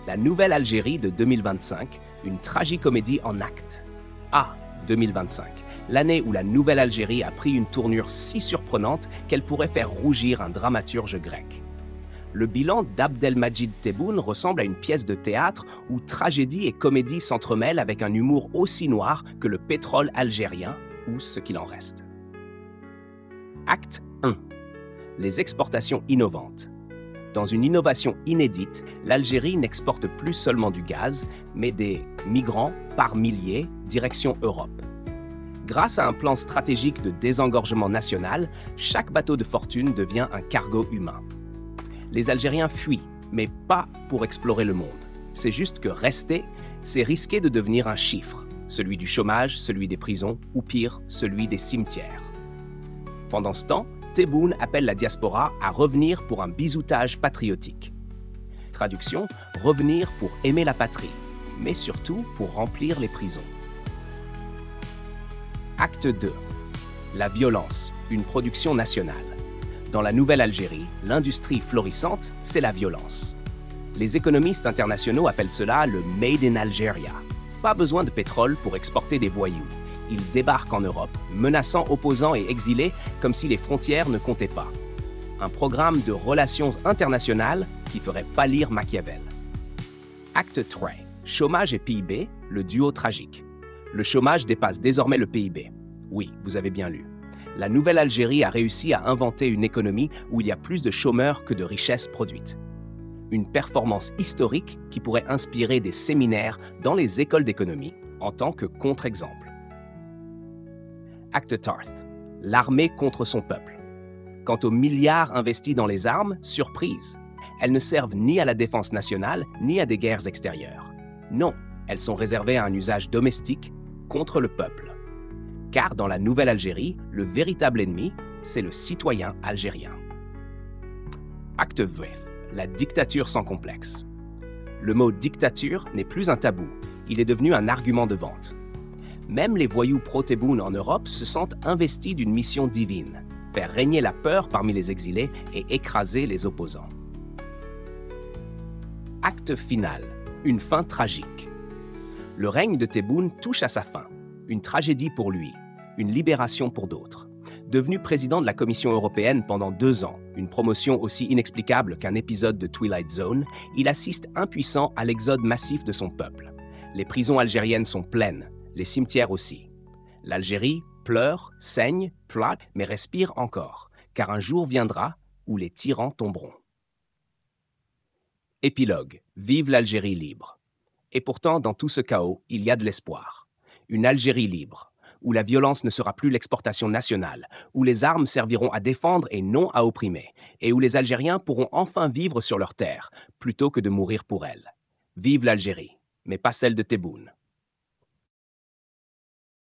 La Nouvelle Algérie de 2025, une tragicomédie en actes. Ah, 2025, l'année où la Nouvelle Algérie a pris une tournure si surprenante qu'elle pourrait faire rougir un dramaturge grec. Le bilan d'Abdelmajid Tebboune ressemble à une pièce de théâtre où tragédie et comédie s'entremêlent avec un humour aussi noir que le pétrole algérien, ou ce qu'il en reste. Acte 1. Les exportations innovantes. Dans une innovation inédite, l'Algérie n'exporte plus seulement du gaz, mais des migrants par milliers direction Europe. Grâce à un plan stratégique de désengorgement national, chaque bateau de fortune devient un cargo humain. Les Algériens fuient, mais pas pour explorer le monde. C'est juste que rester, c'est risquer de devenir un chiffre, celui du chômage, celui des prisons, ou pire, celui des cimetières. Pendant ce temps, Tebboune appelle la diaspora à revenir pour un bisoutage patriotique. Traduction, revenir pour aimer la patrie, mais surtout pour remplir les prisons. Acte 2. La violence, une production nationale. Dans la Nouvelle Algérie, l'industrie florissante, c'est la violence. Les économistes internationaux appellent cela le Made in Algeria. Pas besoin de pétrole pour exporter des voyous. Ils débarquent en Europe, menaçant opposants et exilés comme si les frontières ne comptaient pas. Un programme de relations internationales qui ferait pâlir Machiavel. Acte 3. Chômage et PIB, le duo tragique. Le chômage dépasse désormais le PIB. Oui, vous avez bien lu. La Nouvelle Algérie a réussi à inventer une économie où il y a plus de chômeurs que de richesses produites. Une performance historique qui pourrait inspirer des séminaires dans les écoles d'économie en tant que contre-exemple. Acte Tarth. L'armée contre son peuple. Quant aux milliards investis dans les armes, surprise. Elles ne servent ni à la défense nationale, ni à des guerres extérieures. Non, elles sont réservées à un usage domestique contre le peuple. Car dans la Nouvelle Algérie, le véritable ennemi, c'est le citoyen algérien. Acte V. La dictature sans complexe. Le mot dictature n'est plus un tabou, il est devenu un argument de vente. Même les voyous pro-Tebboune en Europe se sentent investis d'une mission divine, faire régner la peur parmi les exilés et écraser les opposants. Acte final, une fin tragique. Le règne de Tebboune touche à sa fin, une tragédie pour lui, une libération pour d'autres. Devenu président de la Commission européenne pendant 2 ans, une promotion aussi inexplicable qu'un épisode de Twilight Zone, il assiste impuissant à l'exode massif de son peuple. Les prisons algériennes sont pleines, les cimetières aussi. L'Algérie pleure, saigne, ploie, mais respire encore, car un jour viendra où les tyrans tomberont. Épilogue. Vive l'Algérie libre. Et pourtant, dans tout ce chaos, il y a de l'espoir. Une Algérie libre, où la violence ne sera plus l'exportation nationale, où les armes serviront à défendre et non à opprimer, et où les Algériens pourront enfin vivre sur leur terre, plutôt que de mourir pour elle. Vive l'Algérie, mais pas celle de Tebboune.